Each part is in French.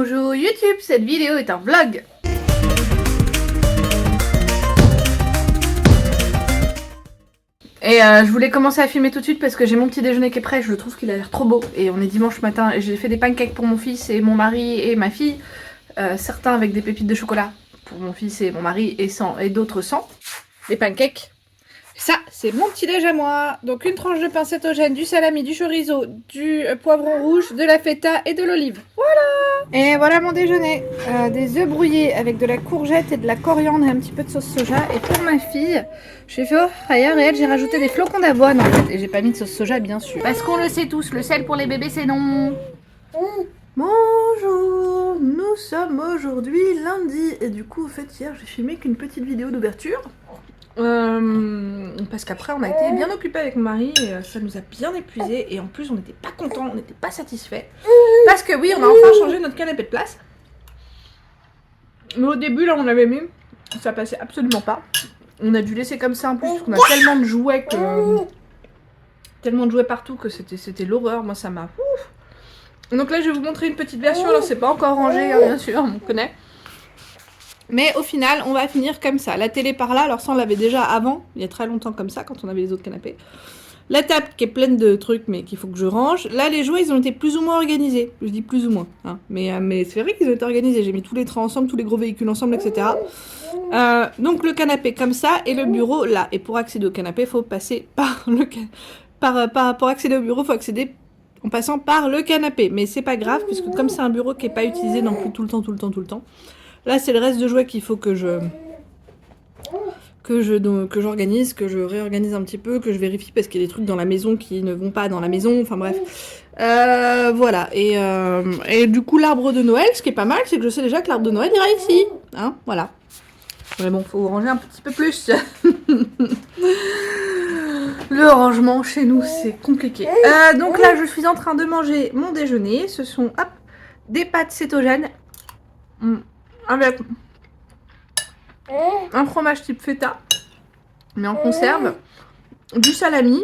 Bonjour YouTube, cette vidéo est un vlog. Et je voulais commencer à filmer tout de suite parce que j'ai mon petit déjeuner qui est prêt, je trouve qu'il a l'air trop beau. Et on est dimanche matin et j'ai fait des pancakes pour mon fils et mon mari et ma fille. Certains avec des pépites de chocolat pour mon fils et mon mari et d'autres sans. Des pancakes. Ça, c'est mon petit déj à moi. Donc une tranche de pain cétogène, du salami, du chorizo, du poivron rouge, de la feta et de l'olive. Voilà. Et voilà mon déjeuner. Des œufs brouillés avec de la courgette et de la coriandre et un petit peu de sauce soja. Et pour ma fille, j'ai fait au fryer et elle, j'ai rajouté des flocons d'avoine en fait. Et j'ai pas mis de sauce soja bien sûr. Parce qu'on le sait tous, le sel pour les bébés c'est non. Bonjour, nous sommes aujourd'hui lundi. Et du coup, en fait, hier j'ai filmé qu'une petite vidéo d'ouverture. Parce qu'après on a été bien occupé avec mon mari et ça nous a bien épuisé et en plus on n'était pas content, on n'était pas satisfait parce que oui on a enfin changé notre canapé de place, mais au début là on l'avait mis, ça passait absolument pas, on a dû laisser comme ça en plus parce qu'on a tellement de jouets partout que c'était l'horreur. Moi ça m'a donc là je vais vous montrer une petite version. Alors c'est pas encore rangé hein, bien sûr, on connaît. Mais au final, on va finir comme ça. La télé par là, alors ça on l'avait déjà avant, il y a très longtemps comme ça, quand on avait les autres canapés. La table qui est pleine de trucs, mais qu'il faut que je range. Là, les jouets, ils ont été plus ou moins organisés. Je dis plus ou moins. Hein. Mais c'est vrai qu'ils ont été organisés. J'ai mis tous les trains ensemble, tous les gros véhicules ensemble, etc. Donc le canapé comme ça, et le bureau là. Et pour accéder au canapé, il faut passer par le... Pour accéder au bureau, il faut accéder en passant par le canapé. Mais c'est pas grave, puisque comme c'est un bureau qui n'est pas utilisé non plus tout le temps... Là, c'est le reste de jouets qu'il faut que j'organise, que je réorganise un petit peu, que je vérifie parce qu'il y a des trucs dans la maison qui ne vont pas dans la maison, enfin bref. Voilà, et du coup, l'arbre de Noël, ce qui est pas mal, c'est que je sais déjà que l'arbre de Noël ira ici. Hein, voilà. Mais bon, faut ranger un petit peu plus. Le rangement chez nous, c'est compliqué. Donc là, je suis en train de manger mon déjeuner. Ce sont, hop, des pâtes cétogènes. Avec un fromage type feta, mais en conserve, du salami,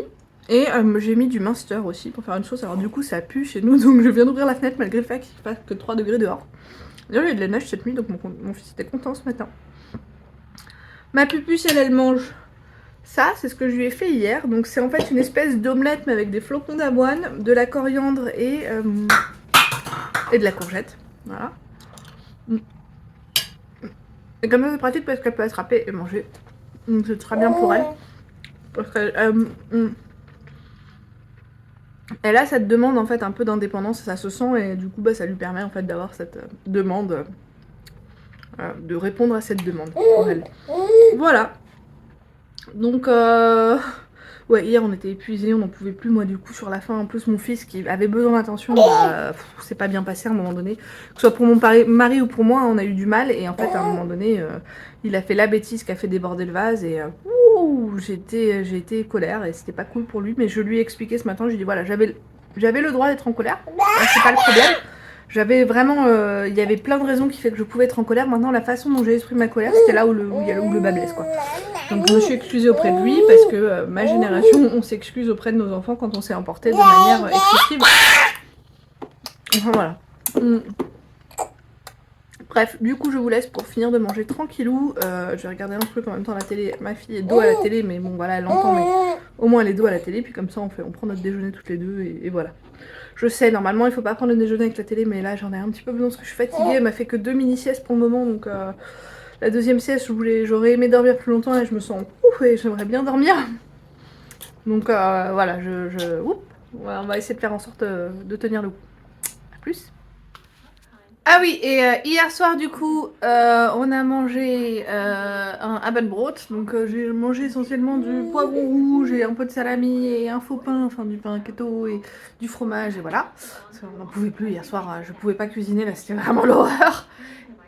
et j'ai mis du Munster aussi pour faire une sauce. Alors du coup ça pue chez nous, donc je viens d'ouvrir la fenêtre malgré le fait qu'il fasse que 3 degrés dehors. D'ailleurs il y a de la neige cette nuit, donc mon fils était content ce matin. Ma pupuce elle mange ça, c'est ce que je lui ai fait hier. Donc c'est en fait une espèce d'omelette mais avec des flocons d'avoine, de la coriandre et de la courgette. Voilà. Et comme ça c'est pratique parce qu'elle peut attraper et manger. Donc c'est très bien pour elle. Parce qu'elle elle a cette demande en fait un peu d'indépendance, ça se sent et du coup bah, ça lui permet en fait d'avoir cette demande, de répondre à cette demande pour elle. Voilà. Donc ouais, hier on était épuisés, on n'en pouvait plus. Moi du coup sur la fin en plus mon fils qui avait besoin d'attention, bah, c'est pas bien passé à un moment donné. Que ce soit pour mon mari ou pour moi, on a eu du mal et en fait à un moment donné il a fait la bêtise qui a fait déborder le vase et j'ai été colère et c'était pas cool pour lui. Mais je lui ai expliqué ce matin, je lui ai dit voilà, j'avais le droit d'être en colère, c'est pas le problème. J'avais vraiment, il y avait plein de raisons qui fait que je pouvais être en colère. Maintenant la façon dont j'ai exprimé ma colère, c'était là où le bas blesse quoi. Donc je me suis excusée auprès de lui parce que ma génération, on s'excuse auprès de nos enfants quand on s'est emporté de manière excessive. Enfin voilà. Bref, du coup je vous laisse pour finir de manger tranquillou. Je vais regarder un truc en même temps à la télé. Ma fille est dos à la télé, mais bon voilà, elle entend, mais au moins elle est dos à la télé. Puis comme ça on prend notre déjeuner toutes les deux et voilà. Je sais, normalement il faut pas prendre le déjeuner avec la télé, mais là j'en ai un petit peu besoin parce que je suis fatiguée. Elle m'a fait que 2 mini-siestes pour le moment, donc la deuxième sieste j'aurais aimé dormir plus longtemps et je me sens ouf et j'aimerais bien dormir. Donc voilà, on va essayer de faire en sorte de tenir le coup. A plus. Ah oui, et hier soir du coup, on a mangé un Abendbrot, donc j'ai mangé essentiellement du poivron rouge et un peu de salami et un faux pain, enfin du pain keto et du fromage et voilà. Parce qu'on n'en pouvait plus hier soir, je pouvais pas cuisiner, là c'était vraiment l'horreur.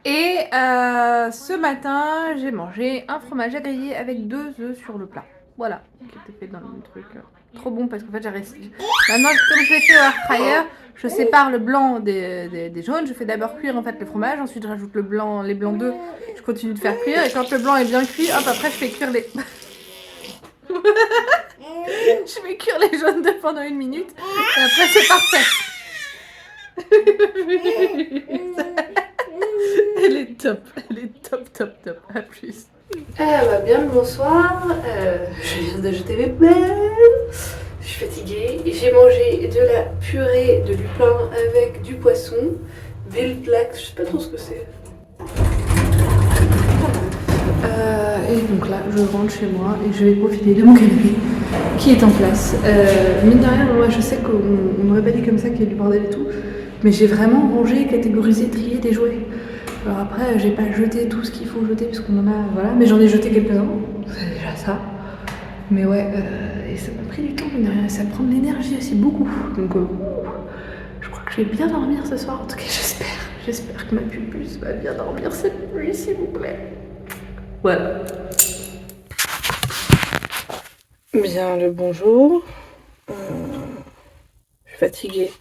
Et ce matin, j'ai mangé un fromage à griller avec 2 œufs sur le plat. Voilà, qui était fait dans le truc. Trop bon parce qu'en fait j'ai resté. Maintenant, comme je l'ai fait au air fryer, je sépare le blanc des jaunes. Je fais d'abord cuire en fait le fromage, ensuite je rajoute les blancs d'œufs. Je continue de faire cuire et quand le blanc est bien cuit, hop, après je fais cuire les. Je fais cuire les jaunes d'œufs pendant 1 minute et après c'est parfait. À plus. Bien le bonsoir. Je viens de jeter mes pelles. Je suis fatiguée. J'ai mangé de la purée de lupin avec du poisson. Wildlachs, je sais pas trop ce que c'est. Et donc là, je rentre chez moi et je vais profiter de mon canapé qui est en place. Mine de rien, moi je sais qu'on m'aurait pas dit comme ça qu'il y a du bordel et tout, mais j'ai vraiment rangé, catégorisé, trié des jouets. Alors après, j'ai pas jeté tout ce qu'il faut jeter parce qu'on en a, voilà, mais j'en ai jeté quelques-uns, c'est déjà ça. Mais ouais, et ça m'a pris du temps, mine de rien, ça prend de l'énergie aussi beaucoup. Donc je crois que je vais bien dormir ce soir, en tout cas j'espère. J'espère que ma pupus va bien dormir cette nuit, s'il vous plaît. Voilà. Bien le bonjour. Je suis fatiguée.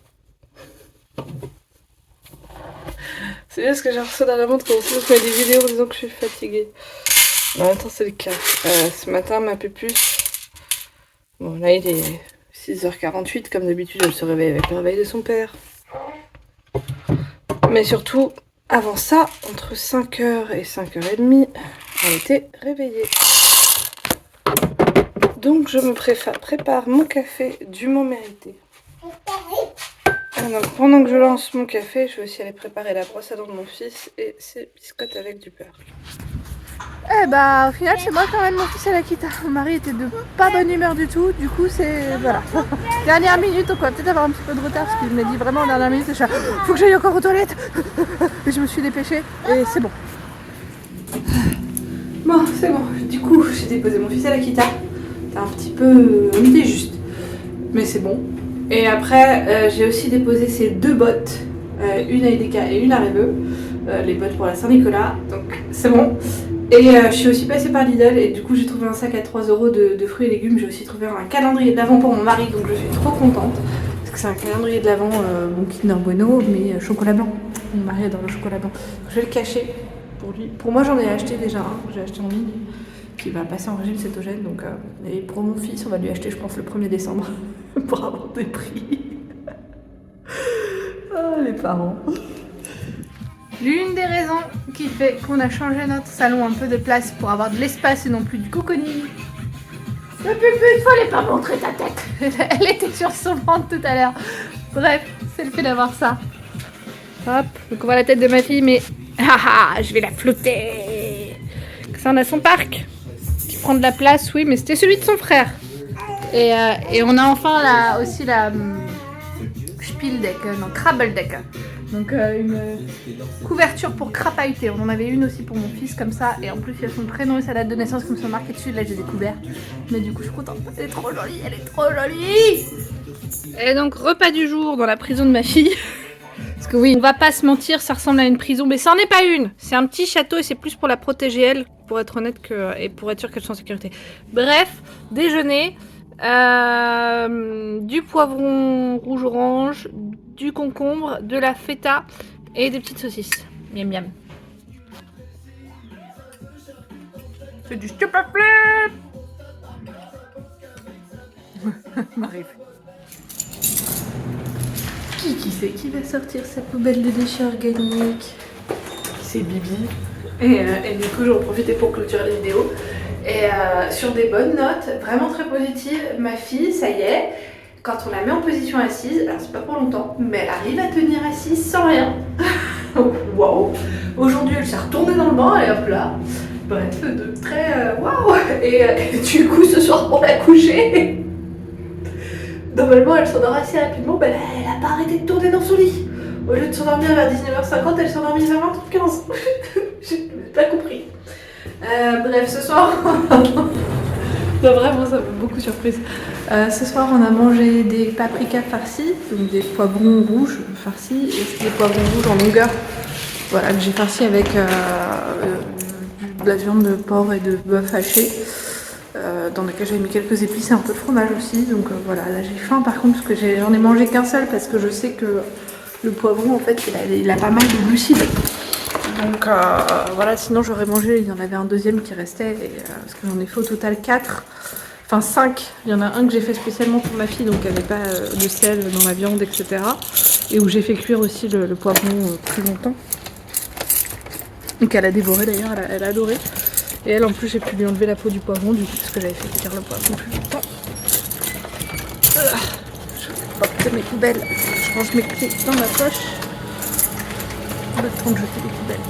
C'est bien ce que j'ai reçu dans la montre quand on fait des vidéos en disant que je suis fatiguée. Mais en même temps c'est le cas. Ce matin ma pupus, bon là il est 6h48 comme d'habitude, elle se réveille avec le réveil de son père. Mais surtout avant ça, entre 5h et 5h30, elle était réveillée. Donc je me prépare mon café dûment mérité. Donc pendant que je lance mon café, je vais aussi aller préparer la brosse à dents de mon fils et ses biscottes avec du beurre. Au final c'est moi quand même mon fils à la quitte. Mon mari était de pas bonne humeur du tout, du coup c'est... voilà. Dernière minute, on va peut-être avoir un petit peu de retard parce qu'il m'a dit vraiment en dernière minute, je suis là, faut que j'aille encore aux toilettes. Et je me suis dépêchée et c'est bon. Bon, c'est bon. Du coup, j'ai déposé mon fils à l'Akita. C'était un petit peu... on était juste. Mais c'est bon. Et après, j'ai aussi déposé ces deux bottes. Une à EDK et une à Reveux. Les bottes pour la Saint-Nicolas. Donc, c'est bon. Et je suis aussi passée par Lidl. Et du coup, j'ai trouvé un sac à 3 € de fruits et légumes. J'ai aussi trouvé un calendrier de l'Avent pour mon mari. Donc, je suis trop contente. Parce que c'est un calendrier de l'Avent, mon Kinder Bueno, mais chocolat blanc. Mon mari adore le chocolat blanc. Je vais le cacher. Pour lui. Pour moi j'en ai acheté déjà un, j'ai acheté en ligne, qui va passer en régime cétogène, donc et pour mon fils on va lui acheter je pense le 1er décembre pour avoir des prix. Oh les parents. L'une des raisons qui fait qu'on a changé notre salon un peu de place pour avoir de l'espace et non plus du cocooning. La pupus, fallait pas montrer ta tête. Elle était sur son ventre tout à l'heure. Bref, c'est le fait d'avoir ça. Hop, donc on voit la tête de ma fille, mais je vais la flotter. Ça, on a son parc qui prend de la place, oui, mais c'était celui de son frère. Et on a enfin aussi la Spieldeck, non, Krabbeldeck. Donc une couverture pour crapahuter. On en avait une aussi pour mon fils comme ça. Et en plus, il y a son prénom et sa date de naissance comme ça marqué dessus. Là, j'ai découvert. Mais du coup, je suis contente. Elle est trop jolie, elle est trop jolie. Et donc, repas du jour dans la prison de ma fille. Parce que oui, on va pas se mentir, ça ressemble à une prison, mais ça en est pas une. C'est un petit château et c'est plus pour la protéger elle, pour être honnête, et pour être sûr qu'elle soit en sécurité. Bref, déjeuner, du poivron rouge-orange, du concombre, de la feta et des petites saucisses. Miam miam. C'est du stupéflip. M'arrive. Qui c'est qui va sortir sa poubelle de déchets organiques? C'est Bibi. Et du coup, j'en profitais pour clôturer la vidéo. Et sur des bonnes notes, vraiment très positives, ma fille, ça y est, quand on la met en position assise, alors c'est pas pour longtemps, mais elle arrive à tenir assise sans rien. Waouh! Aujourd'hui, elle s'est retournée dans le banc et hop là. Bref, de très waouh! Et du coup, ce soir, pour la coucher. Normalement, elle s'endort assez rapidement, elle a pas arrêté de tourner dans son lit. Au lieu de s'endormir vers 19h50, elle s'est endormie vers 20h15. J'ai pas compris. Bref, ce soir... non, vraiment, ça m'a beaucoup surprise. Ce soir, on a mangé des paprikas farcis, donc des poivrons rouges farcis, et des poivrons rouges en longueur. Voilà, que j'ai farci avec de la viande de porc et de bœuf haché. Dans lequel j'avais mis quelques épices et un peu de fromage aussi, donc voilà, là j'ai faim par contre parce que j'en ai mangé qu'un seul parce que je sais que le poivron en fait il a pas mal de glucides, donc voilà, sinon j'aurais mangé, il y en avait un deuxième qui restait, parce que j'en ai fait au total 4, enfin 5, il y en a un que j'ai fait spécialement pour ma fille, donc elle n'avait pas de sel dans la viande, etc. Et où j'ai fait cuire aussi le poivron plus longtemps. Et qu'elle a dévoré d'ailleurs, elle a adoré. Et elle en plus j'ai pu lui enlever la peau du poivron du coup parce que j'avais fait cuire le poivron plus longtemps. Voilà. Je porte mes poubelles, je range mes clés dans ma poche. Le temps de jeter les poubelles.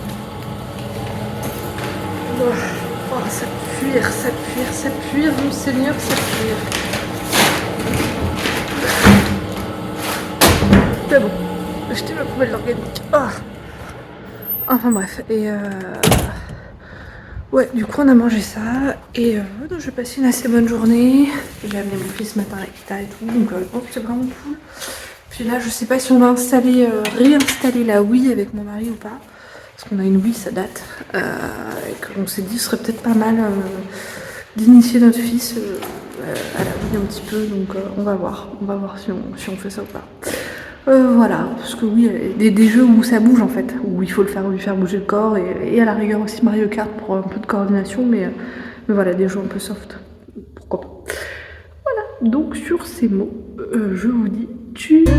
Oh, ça cuire, ça cuire, ça cuire, mon Seigneur, ça cuire. C'est bon, j'ai jeté ma poubelle organique. Oh. Enfin bref, et ouais, du coup on a mangé ça, et donc j'ai passé une assez bonne journée. J'ai amené mon fils ce matin à la guitare et tout, donc c'est vraiment cool. Puis là je sais pas si on va réinstaller la Wii avec mon mari ou pas. Parce qu'on a une Wii, ça date. Et qu'on s'est dit ce serait peut-être pas mal d'initier notre fils à la Wii un petit peu. Donc on va voir si on fait ça ou pas. Voilà, parce que oui, des jeux où ça bouge en fait, où il faut lui faire bouger le corps et à la rigueur aussi Mario Kart pour un peu de coordination, mais voilà, des jeux un peu soft, pourquoi pas. Voilà, donc sur ces mots, je vous dis tchuss.